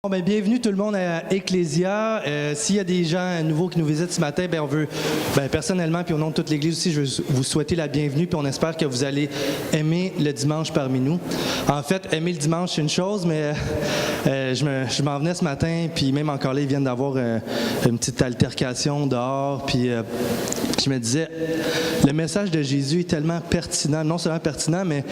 Bon, bienvenue tout le monde à Ecclésia. S'il y a des gens nouveaux qui nous visitent ce matin, on veut, personnellement, puis au nom de toute l'Église aussi, je veux vous souhaiter la bienvenue, puis on espère que vous allez aimer le dimanche parmi nous. En fait, aimer le dimanche, c'est une chose, mais je m'en venais ce matin, puis même encore là, ils viennent d'avoir une petite altercation dehors, puis je me disais, le message de Jésus est tellement pertinent, non seulement pertinent, mais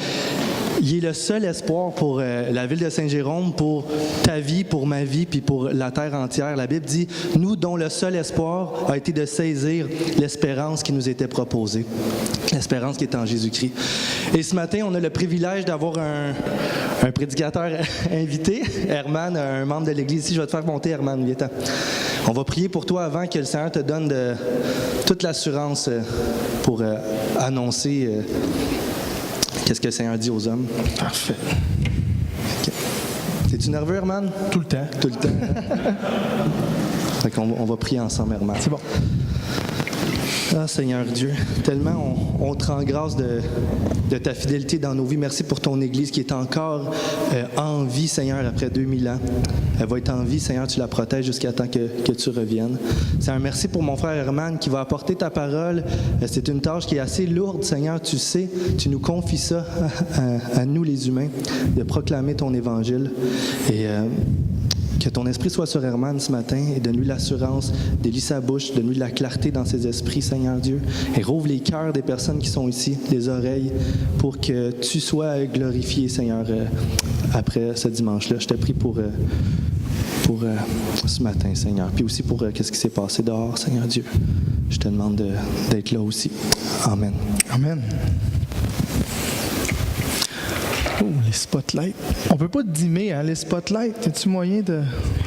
il est le seul espoir pour la ville de Saint-Jérôme, pour ta vie, pour ma vie, puis pour la terre entière. La Bible dit, nous dont le seul espoir a été de saisir l'espérance qui nous était proposée, l'espérance qui est en Jésus-Christ. Et ce matin, on a le privilège d'avoir un prédicateur invité, Herman, un membre de l'Église ici. Je vais te faire monter, Herman, viens-t'en. On va prier pour toi avant que le Seigneur te donne toute l'assurance pour annoncer qu'est-ce que le Seigneur dit aux hommes. Parfait. Okay. Es-tu nerveux, Herman? Tout le temps. Tout le temps. Fait qu'on on va prier ensemble, Herman. C'est bon. Ah, Seigneur Dieu, tellement on te rend grâce de ta fidélité dans nos vies. Merci pour ton Église qui est encore en vie, Seigneur, après 2000 ans. Elle va être en vie, Seigneur, tu la protèges jusqu'à temps que tu reviennes. Seigneur, merci pour mon frère Herman qui va apporter ta parole. C'est une tâche qui est assez lourde, Seigneur, tu sais. Tu nous confies ça à nous les humains, de proclamer ton Évangile. Et que ton esprit soit sur Herman ce matin et donne-lui l'assurance, délie sa bouche, donne-lui la clarté dans ses esprits, Seigneur Dieu, et rouvre les cœurs des personnes qui sont ici, les oreilles, pour que tu sois glorifié, Seigneur, après ce dimanche-là. Je te prie pour ce matin, Seigneur, puis aussi pour qu'est-ce qui s'est passé dehors, Seigneur Dieu. Je te demande d'être là aussi. Amen. Amen. Oh, les spotlights. On peut pas dimmer, hein, les spotlights. As-tu moyen de...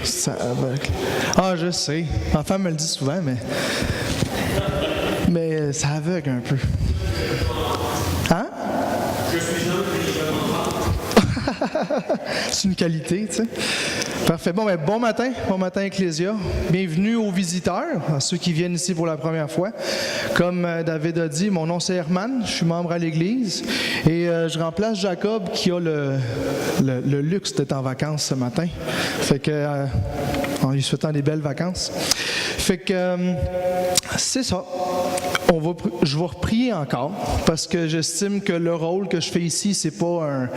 Ça aveugle. Ah, je sais. Ma femme me le dit souvent, mais ça aveugle un peu. Hein? Je suis jeune et je m'entends. C'est une qualité, tu sais. Parfait. Bon matin Ecclésia. Bienvenue aux visiteurs, à ceux qui viennent ici pour la première fois. Comme David a dit, mon nom c'est Herman, je suis membre à l'Église et je remplace Jacob qui a le luxe d'être en vacances ce matin. Fait que en lui souhaitant des belles vacances. Fait que c'est ça. Je vais reprier encore parce que j'estime que le rôle que je fais ici, c'est pas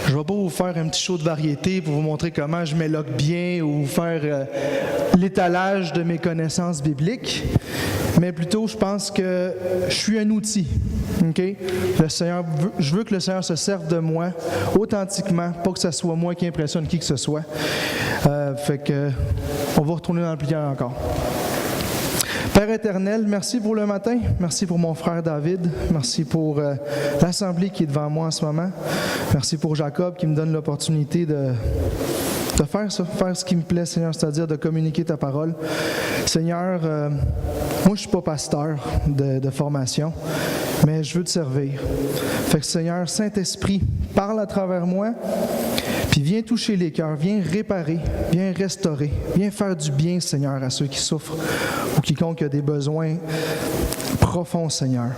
je vais pas vous faire un petit show de variété pour vous montrer comment je m'éloque bien ou vous faire l'étalage de mes connaissances bibliques, mais plutôt je pense que je suis un outil. Okay? Je veux que le Seigneur se serve de moi authentiquement, pas que ce soit moi qui impressionne qui que ce soit. Fait que on va retourner dans le pliant encore. Père éternel, merci pour le matin, merci pour mon frère David, merci pour l'assemblée qui est devant moi en ce moment, merci pour Jacob qui me donne l'opportunité de faire ça, faire ce qui me plaît, Seigneur, c'est-à-dire de communiquer ta parole. Seigneur, moi je ne suis pas pasteur de formation, mais je veux te servir. Fait que Seigneur, Saint-Esprit, parle à travers moi, puis viens toucher les cœurs, viens réparer, viens restaurer, viens faire du bien, Seigneur, à ceux qui souffrent ou quiconque a des besoins profonds, Seigneur.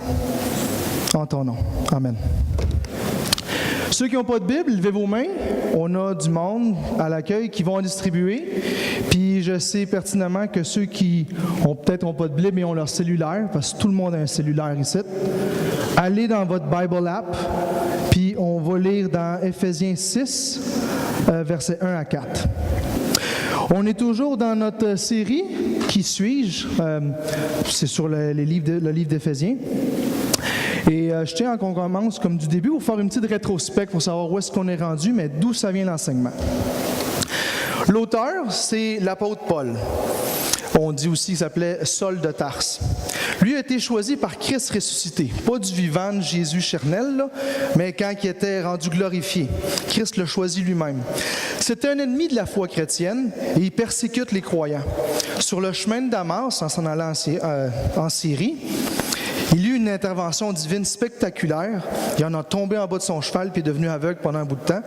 En ton nom. Amen. Ceux qui n'ont pas de Bible, levez vos mains. On a du monde à l'accueil qui vont en distribuer. Puis je sais pertinemment que ceux qui peut-être n'ont pas de Bible et ont leur cellulaire, parce que tout le monde a un cellulaire ici, allez dans votre Bible app, puis on va lire dans Éphésiens 6, versets 1 à 4. On est toujours dans notre série « Qui suis-je ?» C'est sur le livre d'Éphésiens. Et je tiens à qu'on commence comme du début pour faire une petite rétrospective pour savoir où est-ce qu'on est rendu, mais d'où ça vient l'enseignement. L'auteur, c'est l'apôtre Paul. On dit aussi qu'il s'appelait Saul de Tarse. Lui a été choisi par Christ ressuscité. Pas du vivant de Jésus charnel, là, mais quand il était rendu glorifié. Christ l'a choisi lui-même. C'était un ennemi de la foi chrétienne et il persécute les croyants. Sur le chemin de Damas, en s'en allant en Syrie, il eut une intervention divine spectaculaire. Il en a tombé en bas de son cheval puis est devenu aveugle pendant un bout de temps.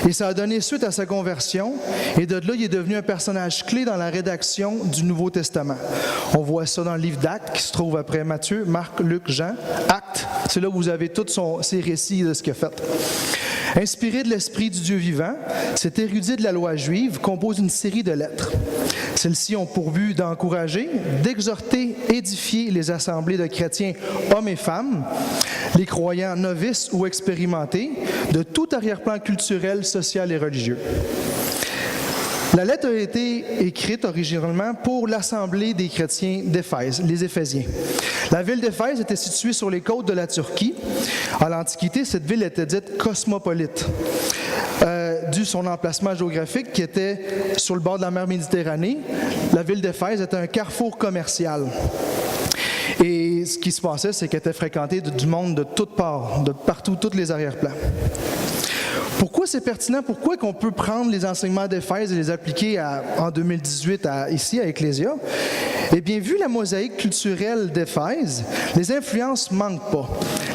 Et ça a donné suite à sa conversion. Et de là, il est devenu un personnage clé dans la rédaction du Nouveau Testament. On voit ça dans le livre d'Actes qui se trouve après Matthieu, Marc, Luc, Jean. Actes, c'est là où vous avez tous ses récits de ce qu'il a fait. Inspiré de l'esprit du Dieu vivant, cet érudit de la loi juive compose une série de lettres. Celles-ci ont pour but d'encourager, d'exhorter, édifier les assemblées de chrétiens, hommes et femmes, les croyants novices ou expérimentés, de tout arrière-plan culturel, social et religieux. La lettre a été écrite originalement pour l'Assemblée des chrétiens d'Éphèse, les Éphésiens. La ville d'Éphèse était située sur les côtes de la Turquie. À l'Antiquité, cette ville était dite cosmopolite, dû à son emplacement géographique qui était sur le bord de la mer Méditerranée. La ville d'Éphèse était un carrefour commercial. Et ce qui se passait, c'est qu'elle était fréquentée du monde de toutes parts, de partout, tous les arrière-plans. Pourquoi c'est pertinent? Pourquoi qu'on peut prendre les enseignements d'Éphèse et les appliquer en 2018 ici à Ecclésia? Eh bien, vu la mosaïque culturelle d'Éphèse, les influences ne manquent pas.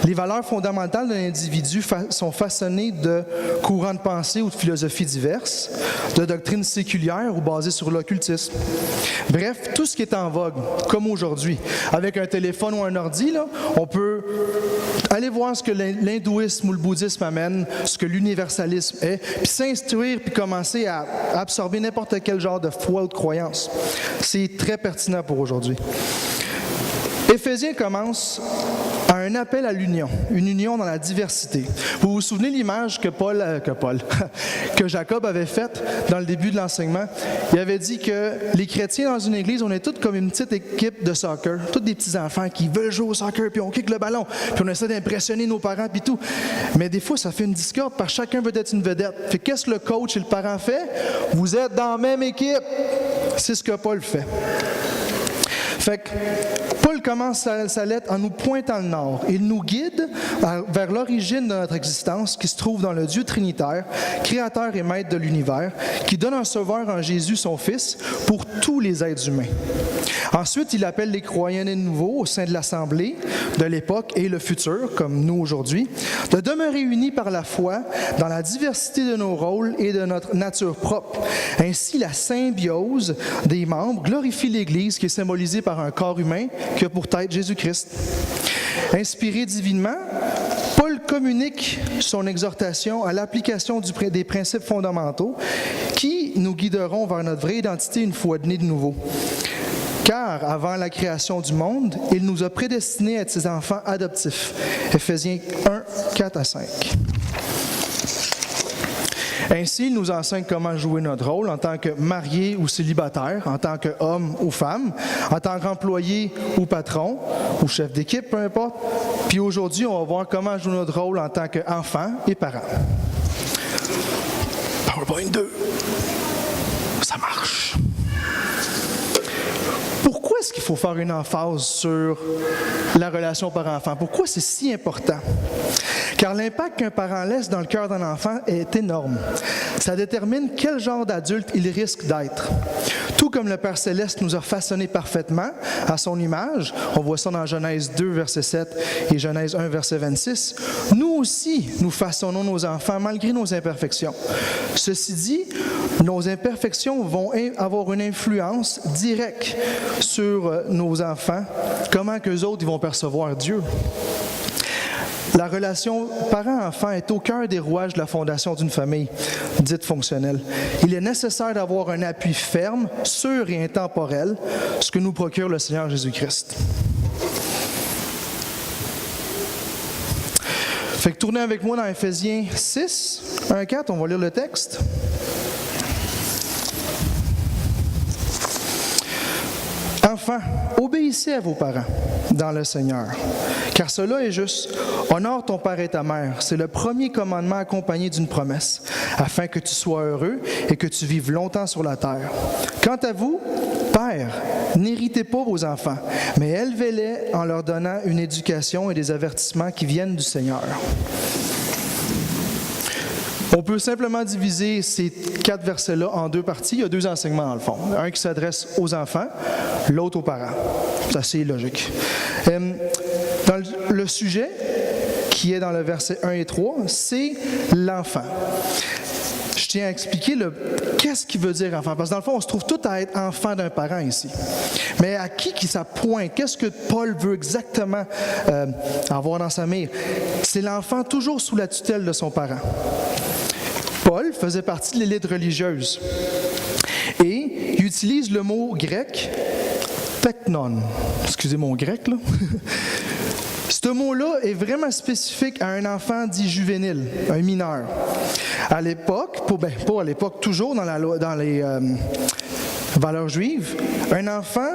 Les valeurs fondamentales d'un individu sont façonnées de courants de pensée ou de philosophies diverses, de doctrines séculières ou basées sur l'occultisme. Bref, tout ce qui est en vogue, comme aujourd'hui. Avec un téléphone ou un ordi, là, on peut aller voir ce que l'hindouisme ou le bouddhisme amène, ce que l'universalisme est, puis s'instruire, puis commencer à absorber n'importe quel genre de foi ou de croyance. C'est très pertinent pour aujourd'hui. Éphésiens commence à un appel à l'union, une union dans la diversité. Vous vous souvenez de l'image que Jacob avait faite dans le début de l'enseignement? Il avait dit que les chrétiens dans une église, on est tous comme une petite équipe de soccer, tous des petits enfants qui veulent jouer au soccer, puis on kick le ballon, puis on essaie d'impressionner nos parents, puis tout. Mais des fois, ça fait une discorde parce que chacun veut être une vedette. Fait qu'est-ce que le coach et le parent fait? Vous êtes dans la même équipe. C'est ce que Paul fait. Fait que Paul commence sa lettre en nous pointant le nord. Il nous guide vers l'origine de notre existence qui se trouve dans le Dieu trinitaire, créateur et maître de l'univers, qui donne un sauveur en Jésus, son Fils, pour tous les êtres humains. Ensuite, il appelle les croyants nés de nouveau au sein de l'Assemblée de l'époque et le futur, comme nous aujourd'hui, de demeurer unis par la foi dans la diversité de nos rôles et de notre nature propre. Ainsi, la symbiose des membres glorifie l'Église qui est symbolisée par un corps humain qui a pour tête Jésus-Christ. Inspiré divinement, Paul communique son exhortation à l'application des principes fondamentaux qui nous guideront vers notre vraie identité une fois nés de nouveau. Car, avant la création du monde, il nous a prédestinés à être ses enfants adoptifs. Éphésiens 1, 4 à 5. Ainsi, il nous enseigne comment jouer notre rôle en tant que marié ou célibataire, en tant qu'homme ou femme, en tant qu'employé ou patron, ou chef d'équipe, peu importe. Puis aujourd'hui, on va voir comment jouer notre rôle en tant qu'enfant et parent. PowerPoint 2. Ça marche. Pourquoi est-ce qu'il faut faire une emphase sur la relation parent-enfant? Pourquoi c'est si important? Car l'impact qu'un parent laisse dans le cœur d'un enfant est énorme. Ça détermine quel genre d'adulte il risque d'être. Tout comme le Père Céleste nous a façonnés parfaitement à son image, on voit ça dans Genèse 2, verset 7 et Genèse 1, verset 26, nous aussi, nous façonnons nos enfants malgré nos imperfections. Ceci dit, nos imperfections vont avoir une influence directe sur nos enfants, comment qu'eux autres ils vont percevoir Dieu. La relation parent-enfant est au cœur des rouages de la fondation d'une famille dite fonctionnelle. Il est nécessaire d'avoir un appui ferme, sûr et intemporel, ce que nous procure le Seigneur Jésus-Christ. Fait que tournez avec moi dans Éphésiens 6, 1, 4, on va lire le texte. Enfants, obéissez à vos parents dans le Seigneur, car cela est juste. Honore ton père et ta mère. C'est le premier commandement accompagné d'une promesse, afin que tu sois heureux et que tu vives longtemps sur la terre. Quant à vous, pères, n'héritez pas vos enfants, mais élevez-les en leur donnant une éducation et des avertissements qui viennent du Seigneur. On peut simplement diviser ces 4 versets-là en 2 parties. Il y a 2 enseignements dans le fond. Un qui s'adresse aux enfants, l'autre aux parents. C'est assez logique. Dans le sujet, qui est dans le verset 1 et 3, c'est l'enfant. Je tiens à expliquer qu'est-ce qu'il veut dire enfant. Parce que dans le fond, on se trouve tous à être enfant d'un parent ici. Mais à qui ça pointe? Qu'est-ce que Paul veut exactement avoir dans sa mire? C'est l'enfant toujours sous la tutelle de son parent. Paul faisait partie de l'élite religieuse. Et il utilise le mot grec « teknon ». Excusez mon grec, là. Ce mot-là est vraiment spécifique à un enfant dit juvénile, un mineur. À l'époque, pas à l'époque, toujours dans les valeurs juives, un enfant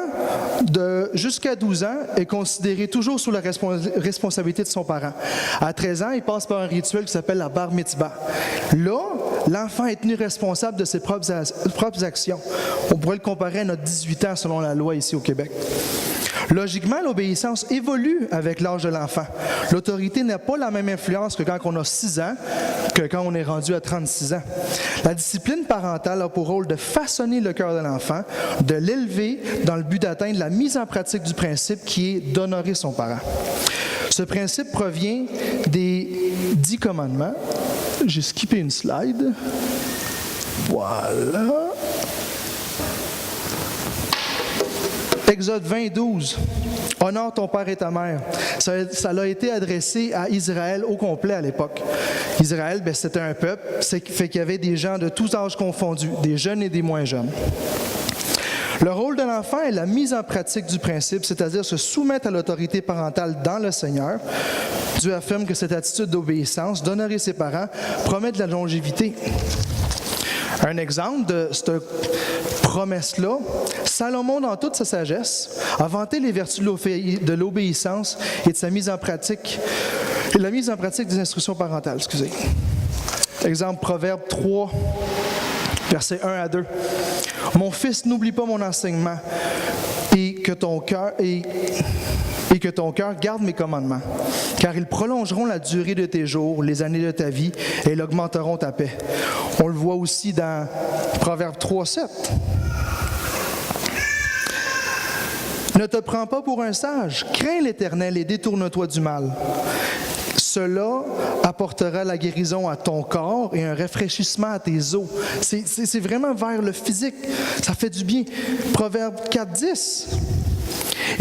de jusqu'à 12 ans est considéré toujours sous la responsabilité de son parent. À 13 ans, il passe par un rituel qui s'appelle la bar mitzvah. Là, l'enfant est tenu responsable de ses propres actions. On pourrait le comparer à notre 18 ans selon la loi ici au Québec. Logiquement, l'obéissance évolue avec l'âge de l'enfant. L'autorité n'a pas la même influence que quand on a 6 ans que quand on est rendu à 36 ans. La discipline parentale a pour rôle de façonner le cœur de l'enfant, de l'élever dans le but d'atteindre la mise en pratique du principe qui est d'honorer son parent. Ce principe provient des 10 commandements. J'ai skippé une slide. Voilà. Exode 20, 12. « Honore ton père et ta mère ». Ça l'a été adressé à Israël au complet à l'époque. Israël, c'était un peuple, fait qu'il y avait des gens de tous âges confondus, des jeunes et des moins jeunes. Le rôle de l'enfant est la mise en pratique du principe, c'est-à-dire se soumettre à l'autorité parentale dans le Seigneur. Dieu affirme que cette attitude d'obéissance, d'honorer ses parents, promet de la longévité. Un exemple de cette promesse-là, Salomon, dans toute sa sagesse, a vanté les vertus de l'obéissance et de sa mise en pratique, et la mise en pratique des instructions parentales. Exemple, Proverbe 3, versets 1 à 2. « Mon fils, n'oublie pas mon enseignement et que ton cœur garde mes commandements, car ils prolongeront la durée de tes jours, les années de ta vie, et ils augmenteront ta paix. » On le voit aussi dans Proverbe 3, 7. Ne te prends pas pour un sage, crains l'Éternel et détourne-toi du mal. Cela apportera la guérison à ton corps et un rafraîchissement à tes os. C'est vraiment vers le physique. Ça fait du bien. Proverbe 4, 10.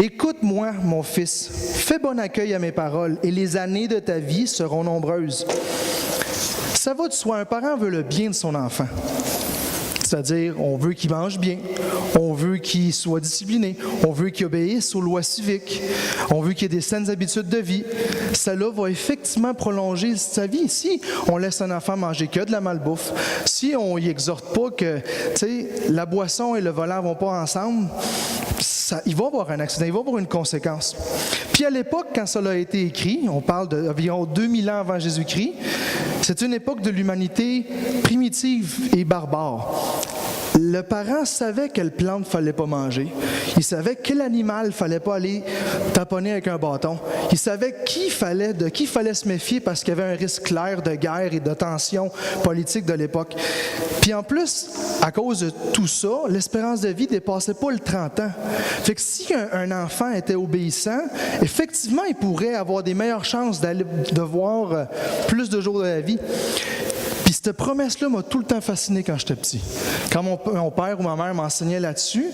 Écoute-moi, mon fils, fais bon accueil à mes paroles, et les années de ta vie seront nombreuses. Ça va de soi, un parent veut le bien de son enfant. C'est-à-dire, on veut qu'il mange bien, on veut qu'il soit discipliné, on veut qu'il obéisse aux lois civiques, on veut qu'il ait des saines habitudes de vie. Cela va effectivement prolonger sa vie. Si on laisse un enfant manger que de la malbouffe, si on y exhorte pas que, la boisson et le volant vont pas ensemble, il va avoir un accident, il va avoir une conséquence. Puis à l'époque, quand cela a été écrit, on parle d'environ 2000 ans avant Jésus-Christ, c'est une époque de l'humanité primitive et barbare. Le parent savait quelle plante il ne fallait pas manger. Il savait quel animal il ne fallait pas aller taponner avec un bâton. Il savait de qui il fallait se méfier parce qu'il y avait un risque clair de guerre et de tension politique de l'époque. Puis en plus, à cause de tout ça, l'espérance de vie ne dépassait pas le 30 ans. Fait que si un enfant était obéissant, effectivement, il pourrait avoir des meilleures chances de voir plus de jours de la vie. Puis cette promesse-là m'a tout le temps fasciné quand j'étais petit. Quand mon père ou ma mère m'enseignait là-dessus,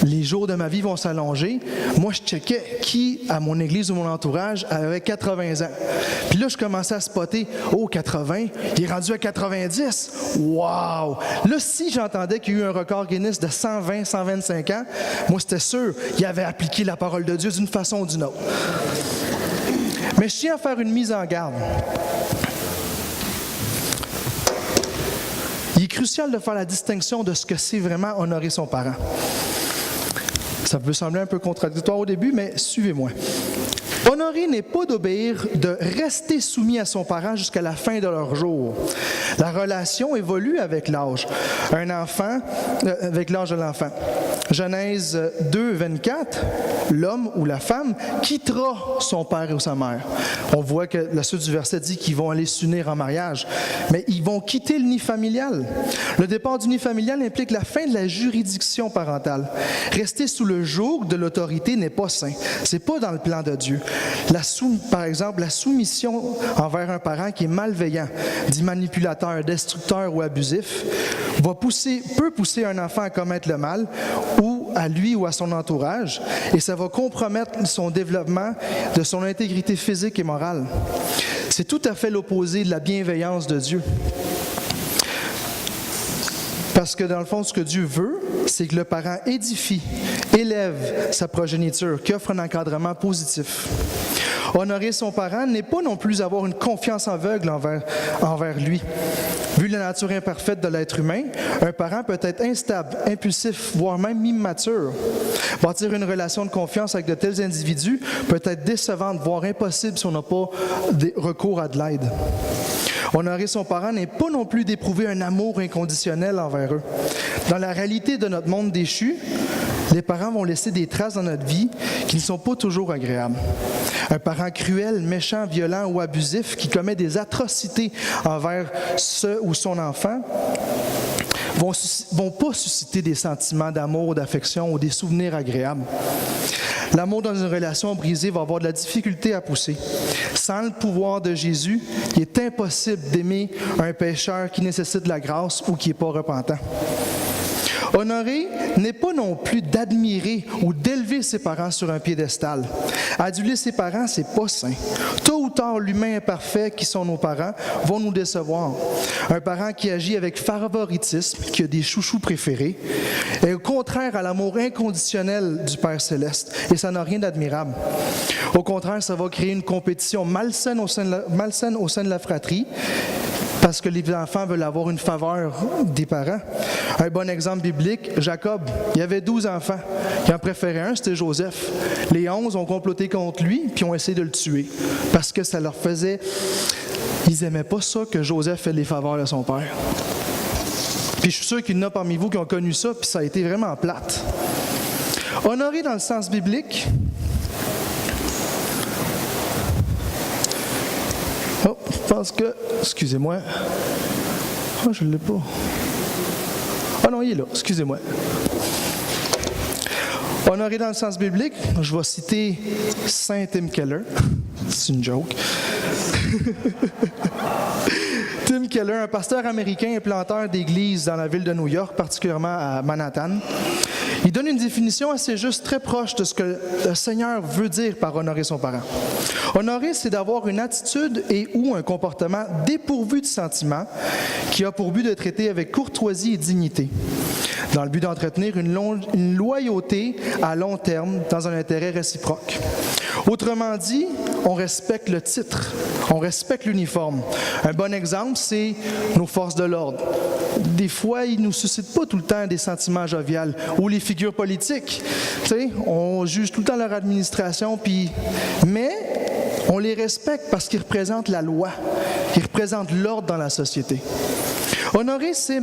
les jours de ma vie vont s'allonger. Moi, je checkais qui, à mon église ou mon entourage, avait 80 ans. Puis là, je commençais à spotter. Oh, 80, il est rendu à 90. Wow! Là, si j'entendais qu'il y a eu un record Guinness de 120, 125 ans, moi, c'était sûr, il avait appliqué la parole de Dieu d'une façon ou d'une autre. Mais je tiens à faire une mise en garde. Il est crucial de faire la distinction de ce que c'est vraiment honorer son parent. Ça peut sembler un peu contradictoire au début, mais suivez-moi. Honorer n'est pas d'obéir, de rester soumis à son parent jusqu'à la fin de leur jour. La relation évolue avec l'âge. Avec l'âge de l'enfant. Genèse 2, 24, l'homme ou la femme quittera son père ou sa mère. On voit que la suite du verset dit qu'ils vont aller s'unir en mariage, mais ils vont quitter le nid familial. Le départ du nid familial implique la fin de la juridiction parentale. Rester sous le joug de l'autorité n'est pas sain. C'est pas dans le plan de Dieu. Par exemple, la soumission envers un parent qui est malveillant, dit manipulateur, destructeur ou abusif, peut pousser un enfant à commettre le mal, ou à lui ou à son entourage, et ça va compromettre son développement de son intégrité physique et morale. C'est tout à fait l'opposé de la bienveillance de Dieu. Parce que dans le fond, ce que Dieu veut, c'est que le parent édifie, élève sa progéniture, qui offre un encadrement positif. Honorer son parent n'est pas non plus avoir une confiance aveugle envers lui. Vu la nature imparfaite de l'être humain, un parent peut être instable, impulsif, voire même immature. Bâtir une relation de confiance avec de tels individus peut être décevante, voire impossible si on n'a pas recours à de l'aide. Honorer son parent n'est pas non plus d'éprouver un amour inconditionnel envers eux. Dans la réalité de notre monde déchu, les parents vont laisser des traces dans notre vie qui ne sont pas toujours agréables. Un parent cruel, méchant, violent ou abusif qui commet des atrocités envers ce ou son enfant vont pas susciter des sentiments d'amour, d'affection ou des souvenirs agréables. L'amour dans une relation brisée va avoir de la difficulté à pousser. Sans le pouvoir de Jésus, il est impossible d'aimer un pécheur qui nécessite la grâce ou qui n'est pas repentant. Honorer n'est pas non plus d'admirer ou d'élever ses parents sur un piédestal. Aduler ses parents, c'est pas sain. Tôt ou tard, l'humain imparfait qui sont nos parents vont nous décevoir. Un parent qui agit avec favoritisme, qui a des chouchous préférés, est au contraire à l'amour inconditionnel du Père Céleste. Et ça n'a rien d'admirable. Au contraire, ça va créer une compétition malsaine au sein de la fratrie, parce que les enfants veulent avoir une faveur des parents. Un bon exemple biblique, Jacob, il avait 12 enfants. Il en préférait un, c'était Joseph. Les 11 ont comploté contre lui, puis ont essayé de le tuer, parce que ça leur faisait... Ils n'aimaient pas ça que Joseph fait les faveurs de son père. Puis je suis sûr qu'il y en a parmi vous qui ont connu ça, puis ça a été vraiment plate. Honorer dans le sens biblique... Oh, je pense que... Excusez-moi. Oh, je ne l'ai pas. Ah non, il est là. Excusez-moi. Honorer dans le sens biblique, je vais citer Saint Tim Keller. C'est une joke. Tim Keller, un pasteur américain et planteur d'églises dans la ville de New York, particulièrement à Manhattan. Il donne une définition assez juste, très proche de ce que le Seigneur veut dire par honorer son parent. Honorer, c'est d'avoir une attitude et ou un comportement dépourvu de sentiments qui a pour but de traiter avec courtoisie et dignité, dans le but d'entretenir une loyauté à long terme dans un intérêt réciproque. Autrement dit, on respecte le titre, on respecte l'uniforme. Un bon exemple, c'est nos forces de l'ordre. Des fois, ils ne nous suscitent pas tout le temps des sentiments joviales. Ou les figures politiques. Tu sais, on juge tout le temps leur administration, mais on les respecte parce qu'ils représentent la loi. Ils représentent l'ordre dans la société. Honorer, c'est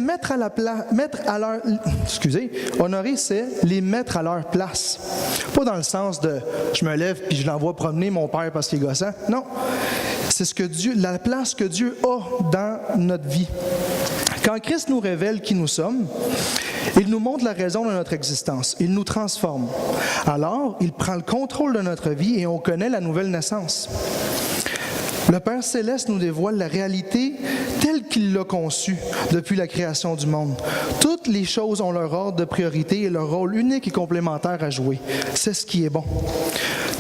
honorer, c'est les mettre à leur place. Pas dans le sens de je me lève puis je l'envoie promener mon père parce qu'il est gossant. Non. C'est la place que Dieu a dans notre vie. Quand Christ nous révèle qui nous sommes, il nous montre la raison de notre existence. Il nous transforme. Alors, il prend le contrôle de notre vie et on connaît la nouvelle naissance. Le Père Céleste nous dévoile la réalité telle qu'il l'a conçue depuis la création du monde. Toutes les choses ont leur ordre de priorité et leur rôle unique et complémentaire à jouer. C'est ce qui est bon.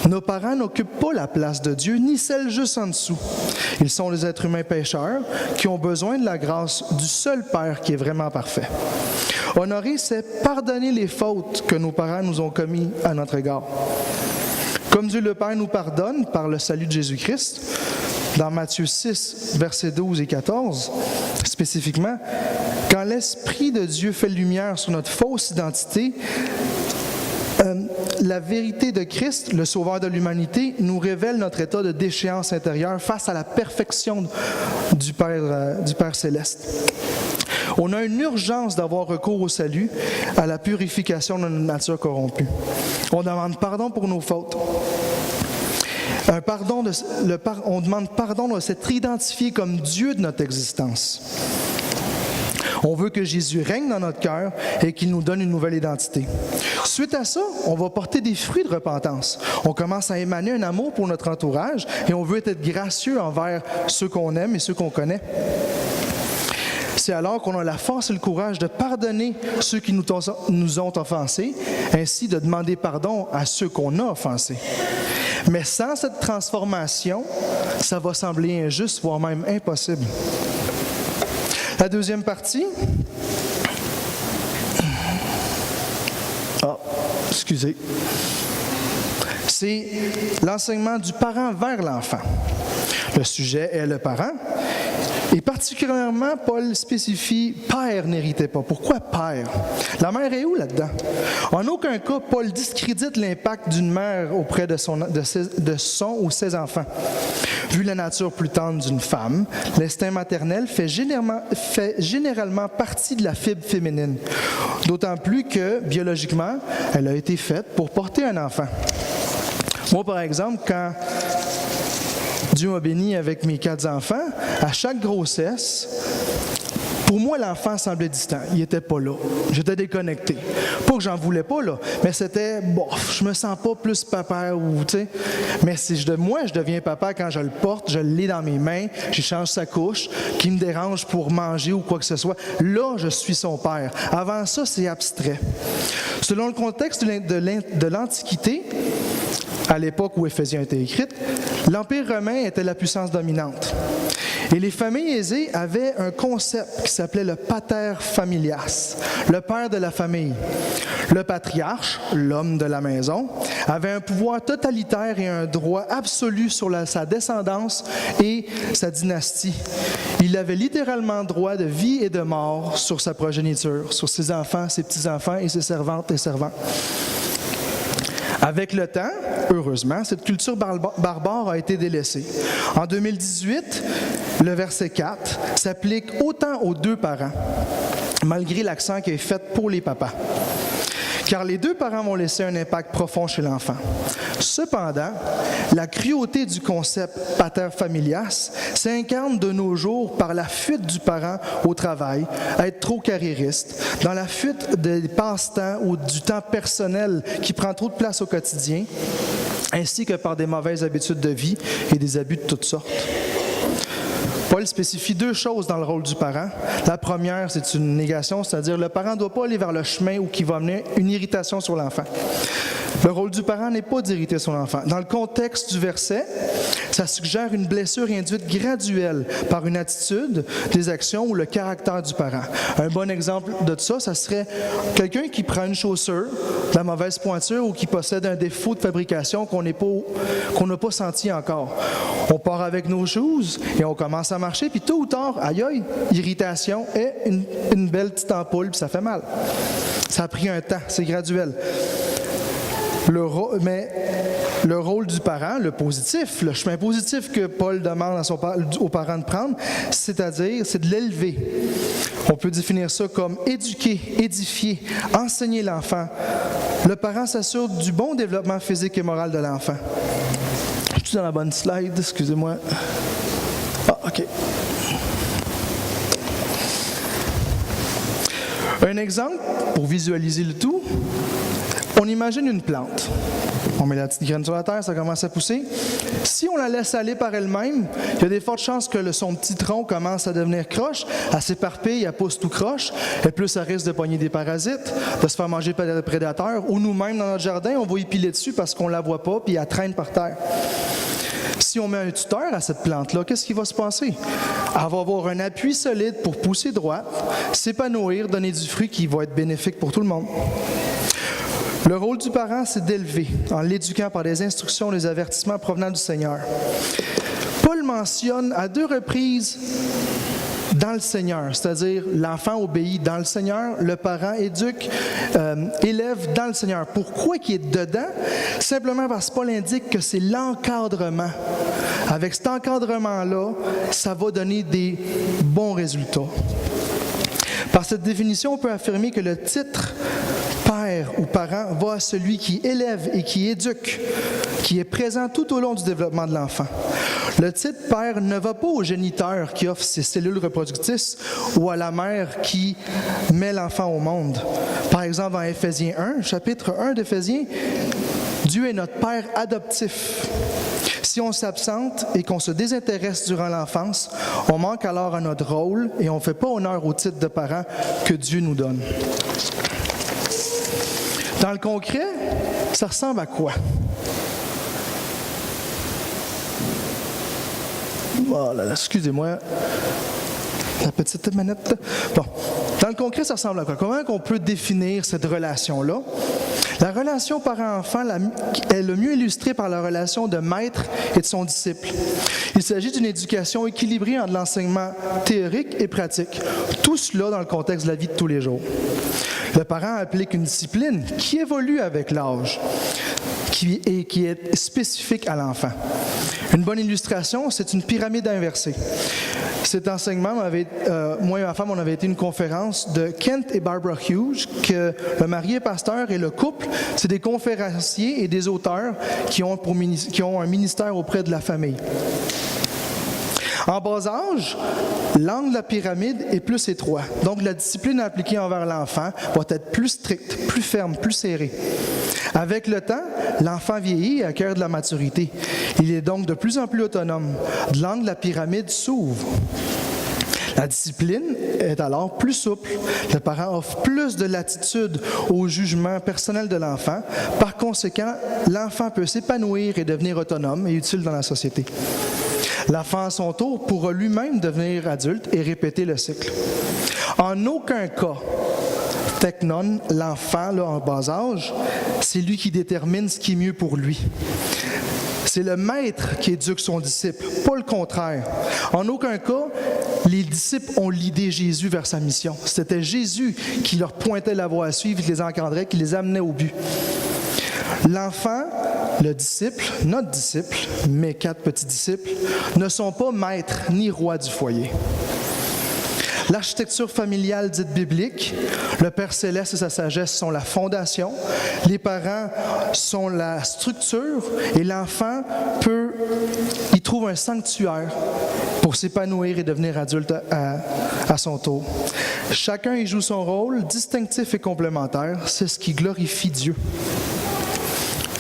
Nos parents n'occupent pas la place de Dieu, ni celle juste en dessous. Ils sont des êtres humains pécheurs qui ont besoin de la grâce du seul Père qui est vraiment parfait. Honorer, c'est pardonner les fautes que nos parents nous ont commises à notre égard. Comme Dieu le Père nous pardonne par le salut de Jésus-Christ, dans Matthieu 6, versets 12 et 14, spécifiquement, quand l'Esprit de Dieu fait lumière sur notre fausse identité, la vérité de Christ, le Sauveur de l'humanité, nous révèle notre état de déchéance intérieure face à la perfection du Père Céleste. On a une urgence d'avoir recours au salut, à la purification de notre nature corrompue. On demande pardon pour nos fautes. On demande pardon de s'être identifié comme Dieu de notre existence. On veut que Jésus règne dans notre cœur et qu'il nous donne une nouvelle identité. Suite à ça, on va porter des fruits de repentance. On commence à émaner un amour pour notre entourage et on veut être gracieux envers ceux qu'on aime et ceux qu'on connaît. C'est alors qu'on a la force et le courage de pardonner ceux qui nous ont offensés, ainsi de demander pardon à ceux qu'on a offensés. Mais sans cette transformation, ça va sembler injuste, voire même impossible. La deuxième partie. Excusez. C'est l'enseignement du parent vers l'enfant. Le sujet est le parent. Et particulièrement, Paul spécie « père n'héritait pas ». Pourquoi père? La mère est où là-dedans? En aucun cas, Paul discrédite l'impact d'une mère auprès de son ou ses enfants. Vu la nature plus tendre d'une femme, l'instinct maternel fait généralement partie de la fibre féminine. D'autant plus que, biologiquement, elle a été faite pour porter un enfant. Moi, par exemple, quand Dieu m'a béni avec mes 4 enfants, à chaque grossesse, pour moi, l'enfant semblait distant. Il n'était pas là. J'étais déconnecté. Pas que j'en voulais pas, là, mais c'était, je me sens pas plus papa ou, tu sais. Mais moi, je deviens papa quand je le porte, je l'ai dans mes mains, j'échange sa couche, qui me dérange pour manger ou quoi que ce soit. Là, je suis son père. Avant ça, c'est abstrait. Selon le contexte de l'Antiquité, à l'époque où Éphésiens a été écrite, l'Empire romain était la puissance dominante. Et les familles aisées avaient un concept qui s'appelait le pater familias, le père de la famille. Le patriarche, l'homme de la maison, avait un pouvoir totalitaire et un droit absolu sur sa descendance et sa dynastie. Il avait littéralement droit de vie et de mort sur sa progéniture, sur ses enfants, ses petits-enfants et ses servantes et servants. Avec le temps, heureusement, cette culture barbare a été délaissée. En 2018, le verset 4 s'applique autant aux 2 parents, malgré l'accent qui est fait pour les papas. Car les 2 parents vont laisser un impact profond chez l'enfant. Cependant, la cruauté du concept pater familias s'incarne de nos jours par la fuite du parent au travail, à être trop carriériste, dans la fuite des passe-temps ou du temps personnel qui prend trop de place au quotidien, ainsi que par des mauvaises habitudes de vie et des abus de toutes sortes. Paul spécifie 2 choses dans le rôle du parent. La première, c'est une négation, c'est-à-dire le parent ne doit pas aller vers le chemin où qui va amener une irritation sur l'enfant. Le rôle du parent n'est pas d'irriter son enfant. Dans le contexte du verset, ça suggère une blessure induite graduelle par une attitude, des actions ou le caractère du parent. Un bon exemple de ça serait quelqu'un qui prend une chaussure, de la mauvaise pointure ou qui possède un défaut de fabrication qu'on n'a pas senti encore. On part avec nos shoes et on commence à marcher, puis tôt ou tard, aïe aïe, irritation et une belle petite ampoule, puis ça fait mal. Ça a pris un temps, c'est graduel. Mais le rôle du parent, le positif, le chemin positif que Paul demande aux parents de prendre, c'est de l'élever. On peut définir ça comme éduquer, édifier, enseigner l'enfant. Le parent s'assure du bon développement physique et moral de l'enfant. Je suis dans la bonne slide, excusez-moi. OK. Un exemple, pour visualiser le tout, on imagine une plante. On met la petite graine sur la terre, ça commence à pousser. Si on la laisse aller par elle-même, il y a des fortes chances que son petit tronc commence à devenir croche, elle s'éparpille, elle pousse tout croche, et plus ça risque de pogner des parasites, de se faire manger par des prédateurs, ou nous-mêmes dans notre jardin, on va y piler dessus parce qu'on ne la voit pas, puis elle traîne par terre. Si on met un tuteur à cette plante-là, qu'est-ce qui va se passer? Elle va avoir un appui solide pour pousser droite, s'épanouir, donner du fruit qui va être bénéfique pour tout le monde. Le rôle du parent, c'est d'élever, en l'éduquant par des instructions, des avertissements provenant du Seigneur. Paul mentionne à 2 reprises dans le Seigneur, c'est-à-dire l'enfant obéit dans le Seigneur, le parent éduque, élève dans le Seigneur. Pourquoi qu'il est dedans? Simplement parce que Paul indique que c'est l'encadrement. Avec cet encadrement-là, ça va donner des bons résultats. Par cette définition, on peut affirmer que le titre père ou parent va à celui qui élève et qui éduque, qui est présent tout au long du développement de l'enfant. Le titre père ne va pas au géniteur qui offre ses cellules reproductrices ou à la mère qui met l'enfant au monde. Par exemple, dans Éphésiens 1, chapitre 1 d'Éphésiens, Dieu est notre Père adoptif. Si on s'absente et qu'on se désintéresse durant l'enfance, on manque alors à notre rôle et on ne fait pas honneur au titre de parent que Dieu nous donne. Dans le concret, ça ressemble à quoi? Voilà, excusez-moi. La petite manette. Bon. Dans le concret, ça ressemble à quoi? Comment on peut définir cette relation-là? La relation parent-enfant est le mieux illustrée par la relation de maître et de son disciple. Il s'agit d'une éducation équilibrée entre l'enseignement théorique et pratique. Tout cela dans le contexte de la vie de tous les jours. Le parent applique une discipline qui évolue avec l'âge, qui est spécifique à l'enfant. Une bonne illustration, c'est une pyramide inversée. Cet enseignement, moi et ma femme, on avait été à une conférence de Kent et Barbara Hughes, que le mari est pasteur et le couple, c'est des conférenciers et des auteurs qui ont un ministère auprès de la famille. En bas âge, l'angle de la pyramide est plus étroit. Donc, la discipline appliquée envers l'enfant va être plus stricte, plus ferme, plus serrée. Avec le temps, l'enfant vieillit et acquiert de la maturité. Il est donc de plus en plus autonome. L'angle de la pyramide s'ouvre. La discipline est alors plus souple. Le parent offre plus de latitude au jugement personnel de l'enfant. Par conséquent, l'enfant peut s'épanouir et devenir autonome et utile dans la société. L'enfant, à son tour, pourra lui-même devenir adulte et répéter le cycle. En aucun cas, teknon, l'enfant en bas âge, c'est lui qui détermine ce qui est mieux pour lui. C'est le maître qui éduque son disciple, pas le contraire. En aucun cas, les disciples ont l'idée Jésus vers sa mission. C'était Jésus qui leur pointait la voie à suivre, qui les encadrait, qui les amenait au but. L'enfant, le disciple, notre disciple, mes 4 petits disciples, ne sont pas maîtres ni rois du foyer. L'architecture familiale dite biblique, le Père Céleste et sa sagesse sont la fondation, les parents sont la structure et l'enfant y trouve un sanctuaire pour s'épanouir et devenir adulte à son tour. Chacun y joue son rôle, distinctif et complémentaire, c'est ce qui glorifie Dieu.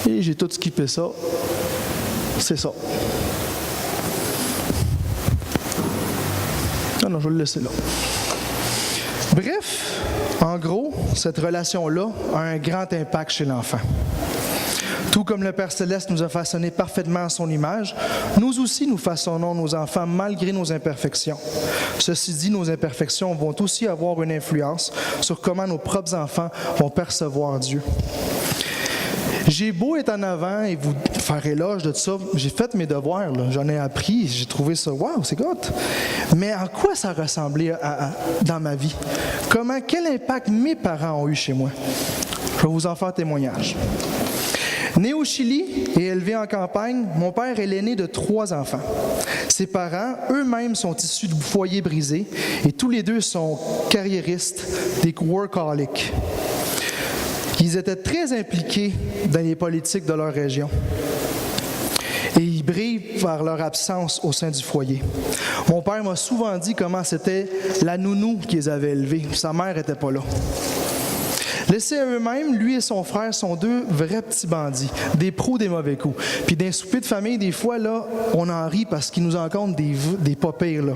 Et j'ai tout skippé ça, c'est ça. Non, je vais le laisser là. Bref, en gros, cette relation-là a un grand impact chez l'enfant. Tout comme le Père Céleste nous a façonnés parfaitement à son image, nous aussi nous façonnons nos enfants malgré nos imperfections. Ceci dit, nos imperfections vont aussi avoir une influence sur comment nos propres enfants vont percevoir Dieu. J'ai beau être en avant et vous faire éloge de tout ça, j'ai fait mes devoirs, là. J'en ai appris, j'ai trouvé ça, waouh, c'est good. Mais en quoi ça ressemblait dans ma vie? Quel impact mes parents ont eu chez moi? Je vais vous en faire témoignage. Né au Chili et élevé en campagne, mon père est l'aîné de 3 enfants. Ses parents, eux-mêmes, sont issus de foyers brisés et tous les deux sont carriéristes, des workaholics. Ils étaient très impliqués dans les politiques de leur région. Et ils brillent par leur absence au sein du foyer. Mon père m'a souvent dit comment c'était la nounou qui les avait élevés. Sa mère n'était pas là. Laissés à eux-mêmes, lui et son frère sont 2 vrais petits bandits, des pros des mauvais coups. Puis d'un souper de famille, des fois, là, on en rit parce qu'ils nous en comptent des pas pires, là.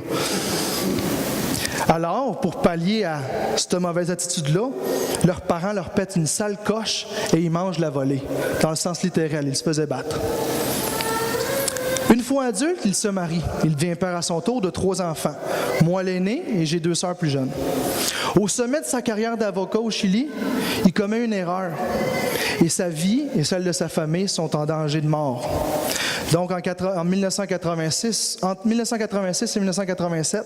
Alors, pour pallier à cette mauvaise attitude-là, leurs parents leur pètent une sale coche et ils mangent la volée. Dans le sens littéral, ils se faisaient battre. Une fois adulte, il se marie. Il devient père à son tour de 3 enfants. Moi l'aîné et j'ai 2 sœurs plus jeunes. Au sommet de sa carrière d'avocat au Chili, il commet une erreur. Et sa vie et celle de sa famille sont en danger de mort. Donc, entre 1986 et 1987,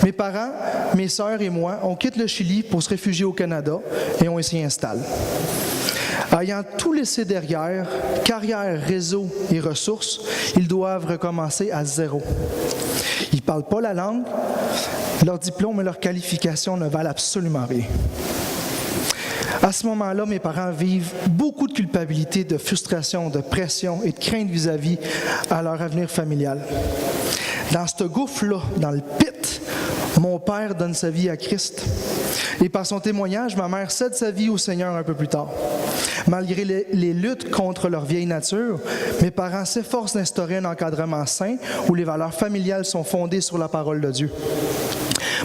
mes parents, mes sœurs et moi, on quitte le Chili pour se réfugier au Canada et on s'y installe. Ayant tout laissé derrière, carrière, réseau et ressources, ils doivent recommencer à 0. Ils ne parlent pas la langue, leur diplôme et leur qualification ne valent absolument rien. À ce moment-là, mes parents vivent beaucoup de culpabilité, de frustration, de pression et de crainte vis-à-vis à leur avenir familial. Dans ce gouffre-là, dans le pit, mon père donne sa vie à Christ. Et par son témoignage, ma mère cède sa vie au Seigneur un peu plus tard. Malgré les luttes contre leur vieille nature, mes parents s'efforcent d'instaurer un encadrement sain où les valeurs familiales sont fondées sur la parole de Dieu.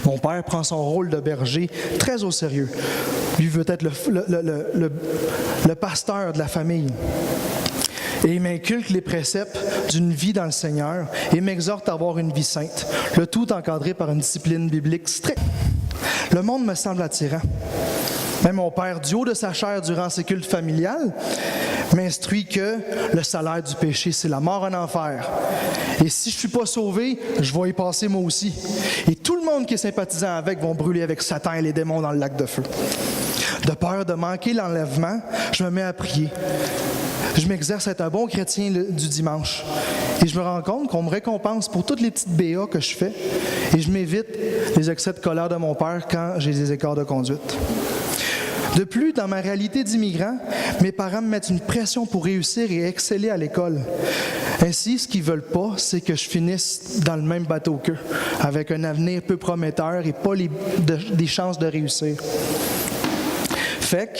Mon père prend son rôle de berger très au sérieux. Lui veut être le pasteur de la famille. Et il m'inculque les préceptes d'une vie dans le Seigneur et m'exhorte à avoir une vie sainte, le tout encadré par une discipline biblique stricte. Le monde me semble attirant. Même mon père, du haut de sa chair durant ses cultes familiales, m'instruit que le salaire du péché, c'est la mort en enfer. Et si je ne suis pas sauvé, je vais y passer moi aussi. Et tout le monde qui est sympathisant avec vont brûler avec Satan et les démons dans le lac de feu. De peur de manquer l'enlèvement, je me mets à prier. Je m'exerce à être un bon chrétien du dimanche. Et je me rends compte qu'on me récompense pour toutes les petites BA que je fais. Et je m'évite les excès de colère de mon père quand j'ai des écarts de conduite. De plus, dans ma réalité d'immigrant, mes parents me mettent une pression pour réussir et exceller à l'école. Ainsi, ce qu'ils ne veulent pas, c'est que je finisse dans le même bateau qu'eux, avec un avenir peu prometteur et pas des chances de réussir. Fait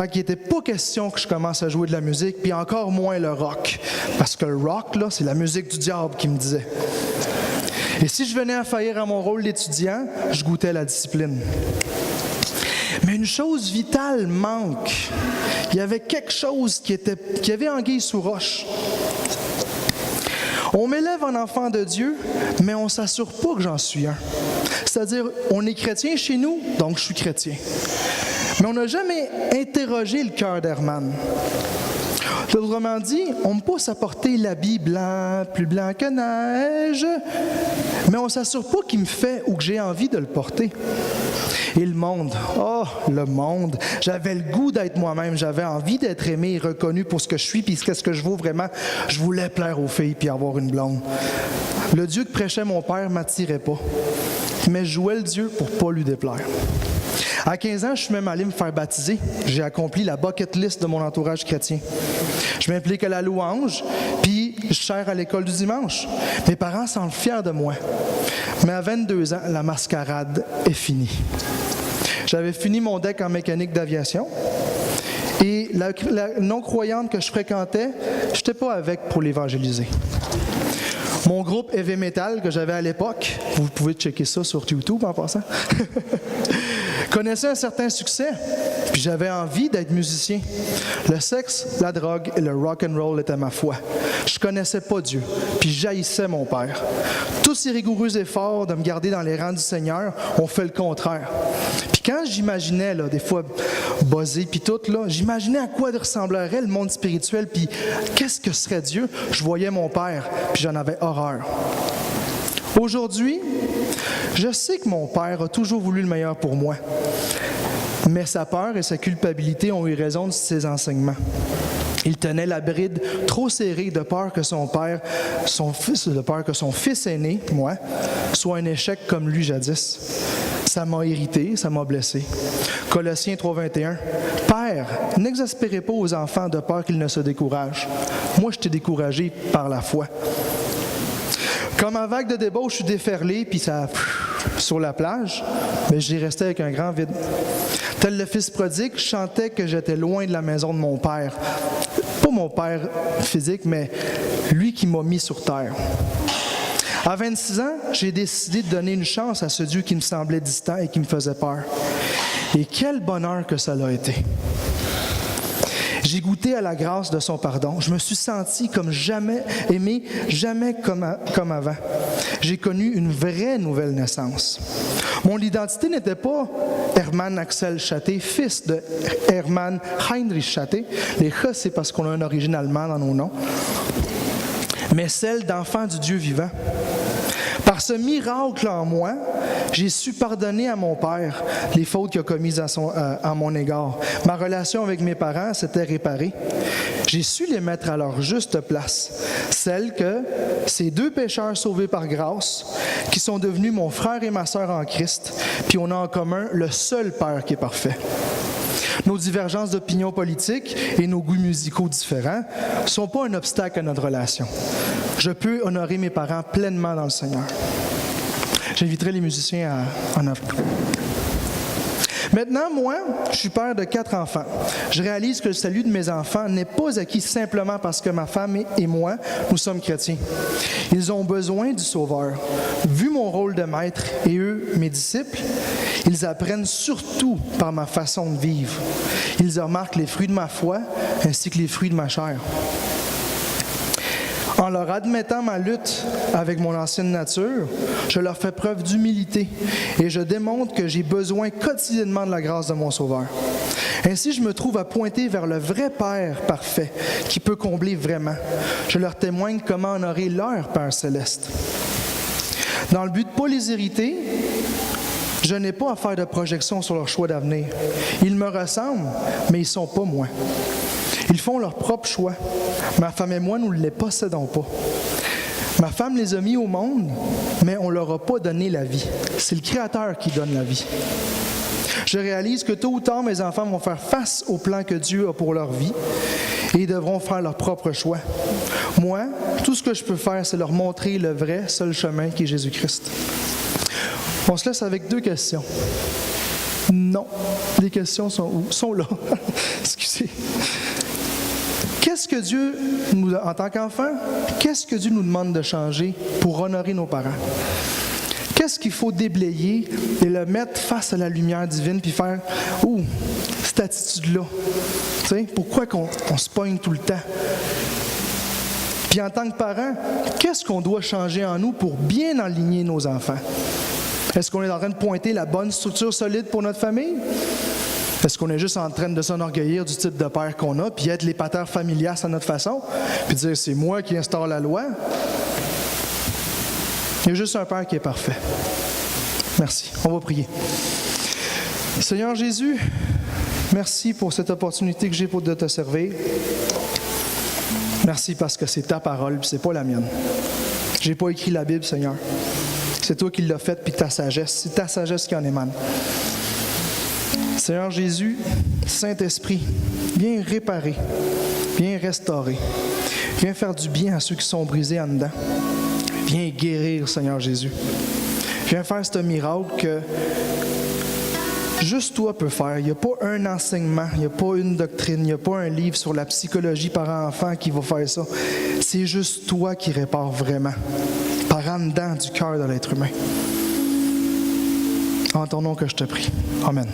qu'il n'était pas question que je commence à jouer de la musique, puis encore moins le rock. Parce que le rock, là, c'est la musique du diable qui me disait. Et si je venais à faillir à mon rôle d'étudiant, je goûtais la discipline. Mais une chose vitale manque. Il y avait quelque chose qui avait anguille sous roche. On m'élève en enfant de Dieu, mais on ne s'assure pas que j'en suis un. C'est-à-dire, on est chrétien chez nous, donc je suis chrétien. Mais on n'a jamais interrogé le cœur d'Herman. Autrement dit, on me pousse à porter l'habit blanc, plus blanc que neige, mais on ne s'assure pas qu'il me fait ou que j'ai envie de le porter. Et le monde, le monde, j'avais le goût d'être moi-même, j'avais envie d'être aimé et reconnu pour ce que je suis, puis qu'est-ce que je vaux vraiment. Je voulais plaire aux filles puis avoir une blonde. Le Dieu que prêchait mon père ne m'attirait pas, mais je jouais le Dieu pour ne pas lui déplaire. À 15 ans, je suis même allé me faire baptiser. J'ai accompli la bucket list de mon entourage chrétien. Je m'implique à la louange, puis je sers à l'école du dimanche. Mes parents sont fiers de moi. Mais à 22 ans, la mascarade est finie. J'avais fini mon deck en mécanique d'aviation. Et la non-croyante que je fréquentais, je n'étais pas avec pour l'évangéliser. Mon groupe heavy metal que j'avais à l'époque, vous pouvez checker ça sur YouTube en passant, connaissait un certain succès, puis j'avais envie d'être musicien. Le sexe, la drogue et le rock and roll étaient ma foi. Je connaissais pas Dieu, puis j'haïssais mon père. Tous ces rigoureux efforts de me garder dans les rangs du Seigneur ont fait le contraire. Puis quand j'imaginais, là, des fois buzzé, puis tout, là, j'imaginais à quoi ressemblerait le monde spirituel, puis qu'est-ce que serait Dieu, je voyais mon père, puis j'en avais horreur. Aujourd'hui, je sais que mon père a toujours voulu le meilleur pour moi, mais sa peur et sa culpabilité ont eu raison de ses enseignements. Il tenait la bride trop serrée de peur que son fils aîné, moi, soit un échec comme lui jadis. Ça m'a irrité, ça m'a blessé. Colossiens 3,21. Père, n'exaspérez pas aux enfants de peur qu'ils ne se découragent. Moi, je t'ai découragé par la foi. Comme en vague de débauche, je suis déferlé, puis ça sur la plage, mais j'y restais avec un grand vide. Tel le fils prodigue, je chantais que j'étais loin de la maison de mon père. Pas mon père physique, mais lui qui m'a mis sur terre. À 26 ans, j'ai décidé de donner une chance à ce Dieu qui me semblait distant et qui me faisait peur. Et quel bonheur que ça l'a été. J'ai goûté à la grâce de son pardon. Je me suis senti comme jamais aimé, jamais comme avant. J'ai connu une vraie nouvelle naissance. Mon identité n'était pas Herman Axel Châté, fils de Herman Heinrich Châté. Les H, c'est parce qu'on a une origine allemande dans nos noms. Mais celle d'enfant du Dieu vivant. Par ce miracle en moi, J'ai su pardonner à mon père les fautes qu'il a commises à mon égard. Ma relation avec mes parents s'était réparée. J'ai su les mettre à leur juste place, celle que ces deux pécheurs sauvés par grâce, qui sont devenus mon frère et ma sœur en Christ, puis on a en commun le seul Père qui est parfait. Nos divergences d'opinion politique et nos goûts musicaux différents ne sont pas un obstacle à notre relation. Je peux honorer mes parents pleinement dans le Seigneur. J'inviterai les musiciens à en œuvre. Maintenant, moi, je suis père de 4 enfants. Je réalise que le salut de mes enfants n'est pas acquis simplement parce que ma femme et moi, nous sommes chrétiens. Ils ont besoin du Sauveur. Vu mon rôle de maître et eux, mes disciples, ils apprennent surtout par ma façon de vivre. Ils remarquent les fruits de ma foi ainsi que les fruits de ma chair. En leur admettant ma lutte avec mon ancienne nature, je leur fais preuve d'humilité et je démontre que j'ai besoin quotidiennement de la grâce de mon Sauveur. Ainsi, je me trouve à pointer vers le vrai Père parfait qui peut combler vraiment. Je leur témoigne comment honorer leur Père céleste. Dans le but de ne pas les irriter, je n'ai pas à faire de projection sur leur choix d'avenir. Ils me ressemblent, mais ils ne sont pas moi. Ils font leur propre choix. Ma femme et moi, nous ne les possédons pas. Ma femme les a mis au monde, mais on ne leur a pas donné la vie. C'est le Créateur qui donne la vie. Je réalise que tôt ou tard, mes enfants vont faire face au plan que Dieu a pour leur vie et ils devront faire leur propre choix. Moi, tout ce que je peux faire, c'est leur montrer le vrai, seul chemin qui est Jésus-Christ. On se laisse avec 2 questions. Non, les questions sont où? Sont là. Excusez. Qu'est-ce que Dieu, en tant qu'enfant, qu'est-ce que Dieu nous demande de changer pour honorer nos parents? Qu'est-ce qu'il faut déblayer et le mettre face à la lumière divine puis faire « Ouh, cette attitude-là! » Tu sais, pourquoi qu'on se pogne tout le temps? Puis en tant que parents, qu'est-ce qu'on doit changer en nous pour bien aligner nos enfants? Est-ce qu'on est en train de pointer la bonne structure solide pour notre famille? Est-ce qu'on est juste en train de s'enorgueillir du type de père qu'on a, puis être les patères familias à notre façon, puis dire c'est moi qui instaure la loi? Il y a juste un Père qui est parfait. Merci. On va prier. Seigneur Jésus, merci pour cette opportunité que j'ai de te servir. Merci parce que c'est ta parole, puis c'est pas la mienne. J'ai pas écrit la Bible, Seigneur. C'est toi qui l'as faite, puis ta sagesse. C'est ta sagesse qui en émane. Seigneur Jésus, Saint-Esprit, viens réparer, viens restaurer, viens faire du bien à ceux qui sont brisés en dedans. Viens guérir, Seigneur Jésus. Viens faire ce miracle que juste toi peux faire. Il n'y a pas un enseignement, il n'y a pas une doctrine, il n'y a pas un livre sur la psychologie par enfant qui va faire ça. C'est juste toi qui répare vraiment, par en dedans du cœur de l'être humain. En ton nom que je te prie. Amen.